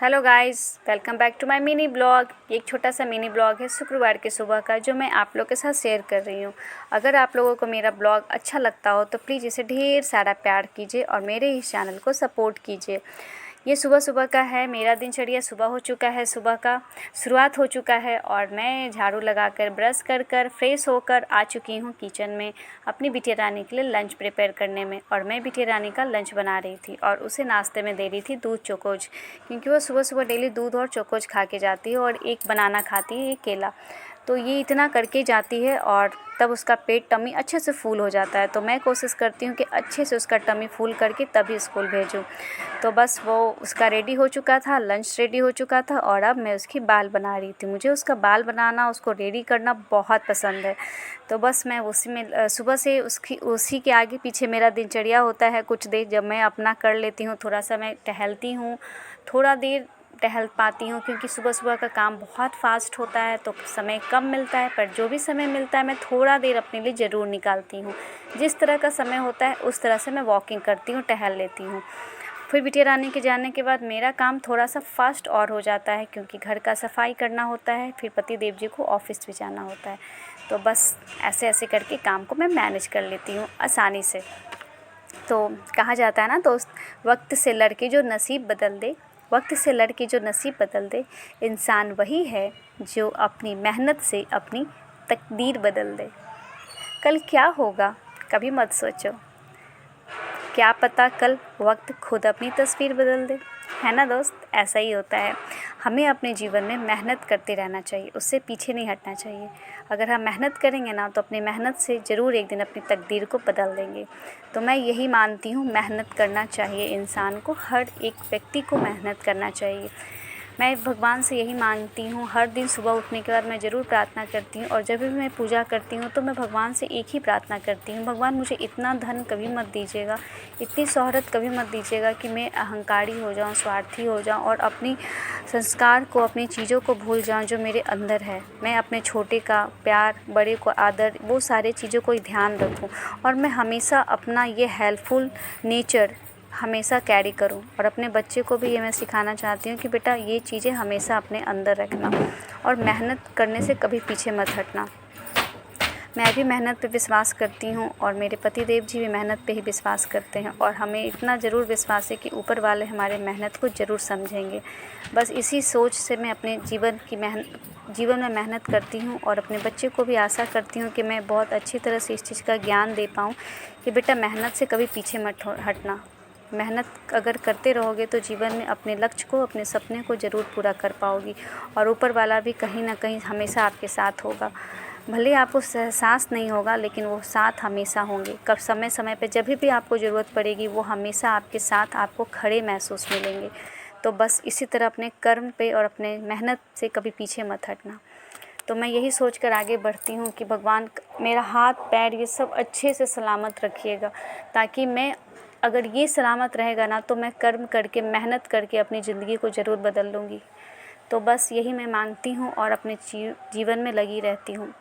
Hello guys, welcome back to my mini blog. ये एक छोटा सा मिनी ब्लॉग है शुक्रवार के सुबह का, जो मैं आप लोग के साथ शेयर कर रही हूँ। अगर आप लोगों को मेरा ब्लॉग अच्छा लगता हो तो प्लीज़ इसे ढेर सारा प्यार कीजिए और मेरे इस चैनल को सपोर्ट कीजिए। ये सुबह सुबह का है, मेरा दिनचर्या सुबह हो चुका है, सुबह का शुरुआत हो चुका है और मैं झाड़ू लगाकर ब्रश कर फ्रेश होकर आ चुकी हूँ किचन में अपनी बिटिया रानी के लिए लंच प्रिपेयर करने में। और मैं बिटिया रानी का लंच बना रही थी और उसे नाश्ते में दे रही थी दूध चोकोज, क्योंकि वो सुबह सुबह डेली दूध और चोकोज खा के जाती है और एक बनाना खाती है, एक केला। तो ये इतना करके जाती है और तब उसका पेट टमी अच्छे से फूल हो जाता है। तो मैं कोशिश करती हूँ कि अच्छे से उसका टमी फूल करके तभी स्कूल भेजूँ। तो बस वो उसका रेडी हो चुका था, लंच रेडी हो चुका था और अब मैं उसकी बाल बना रही थी। मुझे उसका बाल बनाना, उसको रेडी करना बहुत पसंद है। तो बस मैं उसी में सुबह से उसी के आगे पीछे मेरा दिनचर्या होता है। कुछ देर जब मैं अपना कर लेती हूँ, थोड़ा सा मैं टहलती हूँ, थोड़ा देर टहल पाती हूँ, क्योंकि सुबह सुबह का काम बहुत फास्ट होता है तो समय कम मिलता है। पर जो भी समय मिलता है मैं थोड़ा देर अपने लिए ज़रूर निकालती हूँ। जिस तरह का समय होता है उस तरह से मैं वॉकिंग करती हूँ, टहल लेती हूँ। फिर बिटिया रानी के जाने के बाद मेरा काम थोड़ा सा फास्ट और हो जाता है, क्योंकि घर का सफाई करना होता है, फिर पति देव जी को ऑफिस भी जाना होता है। तो बस ऐसे ऐसे करके काम को मैं मैनेज कर लेती हूँ आसानी से। तो कहा जाता है ना दोस्त, वक्त से लड़के जो नसीब बदल दे, वक्त से लड़के जो नसीब बदल दे, इंसान वही है जो अपनी मेहनत से अपनी तकदीर बदल दे। कल क्या होगा कभी मत सोचो, क्या पता कल वक्त खुद अपनी तस्वीर बदल दे। है ना दोस्त, ऐसा ही होता है। हमें अपने जीवन में मेहनत करते रहना चाहिए, उससे पीछे नहीं हटना चाहिए। अगर हम मेहनत करेंगे ना तो अपनी मेहनत से ज़रूर एक दिन अपनी तकदीर को बदल देंगे। तो मैं यही मानती हूँ, मेहनत करना चाहिए इंसान को, हर एक व्यक्ति को मेहनत करना चाहिए। मैं भगवान से यही मांगती हूँ, हर दिन सुबह उठने के बाद मैं ज़रूर प्रार्थना करती हूँ और जब भी मैं पूजा करती हूँ तो मैं भगवान से एक ही प्रार्थना करती हूँ, भगवान मुझे इतना धन कभी मत दीजिएगा, इतनी शोहरत कभी मत दीजिएगा कि मैं अहंकारी हो जाऊँ, स्वार्थी हो जाऊँ और अपनी संस्कार को, अपनी चीज़ों को भूल जाऊँ जो मेरे अंदर है। मैं अपने छोटे का प्यार, बड़े को आदर, वो सारे चीज़ों को ध्यान रखूँ और मैं हमेशा अपना ये हेल्पफुल नेचर हमेशा कैरी करूं। और अपने बच्चे को भी ये मैं सिखाना चाहती हूँ कि बेटा ये चीज़ें हमेशा अपने अंदर रखना और मेहनत करने से कभी पीछे मत हटना। मैं भी मेहनत पे विश्वास करती हूँ और मेरे पति देव जी भी मेहनत पे ही विश्वास करते हैं और हमें इतना ज़रूर विश्वास है कि ऊपर वाले हमारे मेहनत को ज़रूर समझेंगे। बस इसी सोच से मैं अपने जीवन में मेहनत करती हूँ और अपने बच्चे को भी आशा करती हूँ कि मैं बहुत अच्छी तरह से इस चीज़ का ज्ञान दे पाऊँ कि बेटा मेहनत से कभी पीछे मत हटना। मेहनत अगर करते रहोगे तो जीवन में अपने लक्ष्य को, अपने सपने को ज़रूर पूरा कर पाओगी और ऊपर वाला भी कहीं ना कहीं हमेशा आपके साथ होगा। भले आपको एहसास नहीं होगा, लेकिन वो साथ हमेशा होंगे। कब समय समय पे जब भी आपको ज़रूरत पड़ेगी वो हमेशा आपके साथ आपको खड़े महसूस मिलेंगे। तो बस इसी तरह अपने कर्म पे और अपने मेहनत से कभी पीछे मत हटना। तो मैं यही सोच कर आगे बढ़ती हूँ कि भगवान मेरा हाथ पैर ये सब अच्छे से सलामत रखिएगा, ताकि मैं, अगर ये सलामत रहेगा ना तो मैं कर्म करके, मेहनत करके अपनी ज़िंदगी को ज़रूर बदल लूँगी। तो बस यही मैं मांगती हूँ और अपने जीवन में लगी रहती हूँ।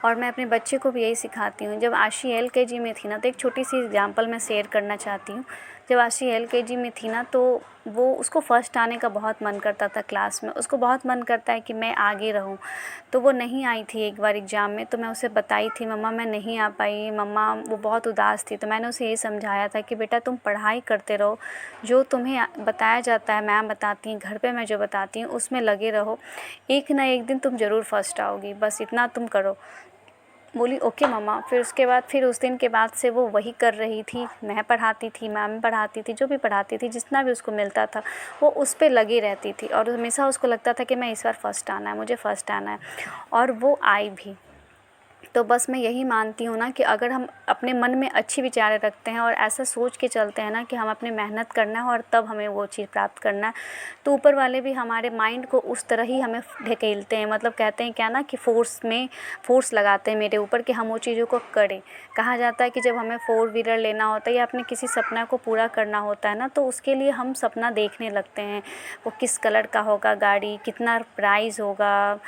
और मैं अपने बच्चे को भी यही सिखाती हूँ। जब आशी LKG में थी ना, तो एक छोटी सी एग्जांपल मैं शेयर करना चाहती हूँ। जब आशी LKG में थी ना, तो वो उसको फर्स्ट आने का बहुत मन करता था क्लास में, उसको बहुत मन करता है कि मैं आगे रहूँ। तो वो नहीं आई थी एक बार एग्ज़ाम में, तो मैं उसे बताई थी, मम्मा मैं नहीं आ पाई मम्मा, वो बहुत उदास थी। तो मैंने उसे यही समझाया था कि बेटा तुम पढ़ाई करते रहो, जो तुम्हें बताया जाता है, मैम बताती हैं, घर पे मैं जो बताती हूँ उसमें लगे रहो, एक ना एक दिन तुम ज़रूर फर्स्ट आओगी, बस इतना तुम करो। बोली ओके मम्मा। फिर उसके बाद, फिर उस दिन के बाद से वो वही कर रही थी। मैं पढ़ाती थी, मैम पढ़ाती थी, जो भी पढ़ाती थी, जितना भी उसको मिलता था वो उस पे लगी रहती थी और हमेशा उसको लगता था कि मैं इस बार फर्स्ट आना है, मुझे फर्स्ट आना है, और वो आई भी। तो बस मैं यही मानती हूँ ना कि अगर हम अपने मन में अच्छी विचारें रखते हैं और ऐसा सोच के चलते हैं ना कि हम अपने मेहनत करना है और तब हमें वो चीज़ प्राप्त करना है, तो ऊपर वाले भी हमारे माइंड को उस तरह ही हमें ढकेलते हैं। मतलब कहते हैं क्या ना कि फोर्स लगाते हैं मेरे ऊपर कि हम वो चीज़ों को करें। कहा जाता है कि जब हमें 4 व्हीलर लेना होता है या अपने किसी सपना को पूरा करना होता है ना, तो उसके लिए हम सपना देखने लगते हैं, वो किस कलर का होगा गाड़ी, कितना प्राइस होगा,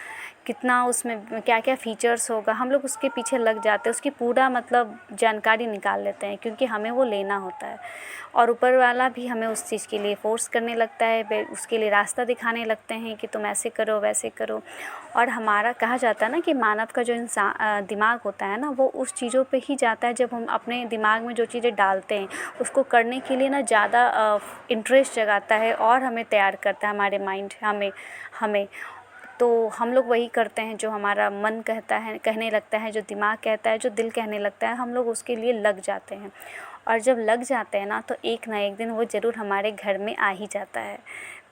कितना उसमें क्या क्या फ़ीचर्स होगा, हम लोग उसके पीछे लग जाते हैं, उसकी पूरा मतलब जानकारी निकाल लेते हैं, क्योंकि हमें वो लेना होता है। और ऊपर वाला भी हमें उस चीज़ के लिए फ़ोर्स करने लगता है, उसके लिए रास्ता दिखाने लगते हैं कि तुम ऐसे करो वैसे करो। और हमारा कहा जाता है ना कि मानव का जो दिमाग होता है ना, वो उस चीज़ों पे ही जाता है जब हम अपने दिमाग में जो चीज़ें डालते हैं उसको करने के लिए ना ज़्यादा इंटरेस्ट जगाता है और हमें तैयार करता है, हमारे माइंड हमें तो हम लोग वही करते हैं जो हमारा मन कहता है, कहने लगता है, जो दिमाग कहता है, जो दिल कहने लगता है, हम लोग उसके लिए लग जाते हैं। और जब लग जाते हैं ना तो एक ना एक दिन वो ज़रूर हमारे घर में आ ही जाता है।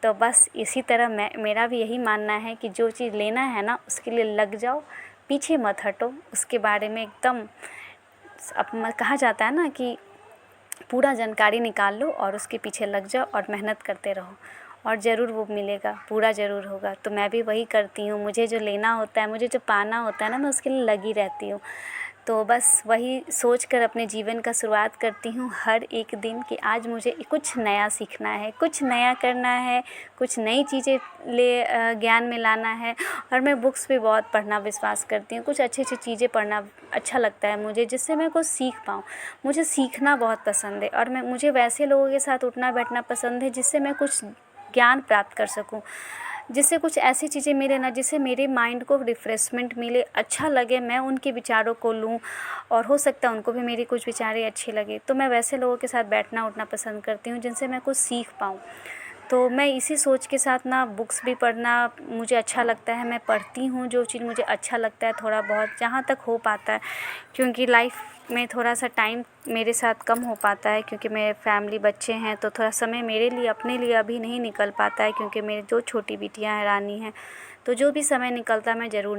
तो बस इसी तरह मेरा भी यही मानना है कि जो चीज़ लेना है ना उसके लिए लग जाओ, पीछे मत हटो, उसके बारे में एकदम कहा जाता है ना कि पूरा जानकारी निकाल लो और उसके पीछे लग जाओ और मेहनत करते रहो और ज़रूर वो मिलेगा, पूरा ज़रूर होगा। तो मैं भी वही करती हूँ, मुझे जो लेना होता है, मुझे जो पाना होता है ना, मैं उसके लिए लगी रहती हूँ। तो बस वही सोच कर अपने जीवन का शुरुआत करती हूँ हर एक दिन कि आज मुझे कुछ नया सीखना है, कुछ नया करना है, कुछ नई चीज़ें ज्ञान में लाना है। और मैं बुक्स भी बहुत पढ़ना विश्वास करती हूँ, कुछ अच्छी अच्छी चीज़ें पढ़ना अच्छा लगता है मुझे, जिससे मैं कुछ सीख पाऊँ। मुझे सीखना बहुत पसंद है और मुझे वैसे लोगों के साथ उठना बैठना पसंद है जिससे मैं कुछ ज्ञान प्राप्त कर सकूं, जिससे कुछ ऐसी चीज़ें मिले ना जिससे मेरे माइंड को रिफ़्रेशमेंट मिले, अच्छा लगे, मैं उनके विचारों को लूँ और हो सकता है उनको भी मेरी कुछ विचारें अच्छी लगे। तो मैं वैसे लोगों के साथ बैठना उठना पसंद करती हूँ जिनसे मैं कुछ सीख पाऊँ। तो मैं इसी सोच के साथ ना बुक्स भी पढ़ना मुझे अच्छा लगता है, मैं पढ़ती हूँ जो चीज़ मुझे अच्छा लगता है थोड़ा बहुत, जहाँ तक हो पाता है, क्योंकि लाइफ में थोड़ा सा टाइम मेरे साथ कम हो पाता है क्योंकि मेरे फैमिली बच्चे हैं, तो थोड़ा समय मेरे लिए अपने लिए अभी नहीं निकल पाता है क्योंकि मेरी 2 छोटी बिटियाँ हैं, रानी हैं। तो जो भी समय निकलता है मैं ज़रूर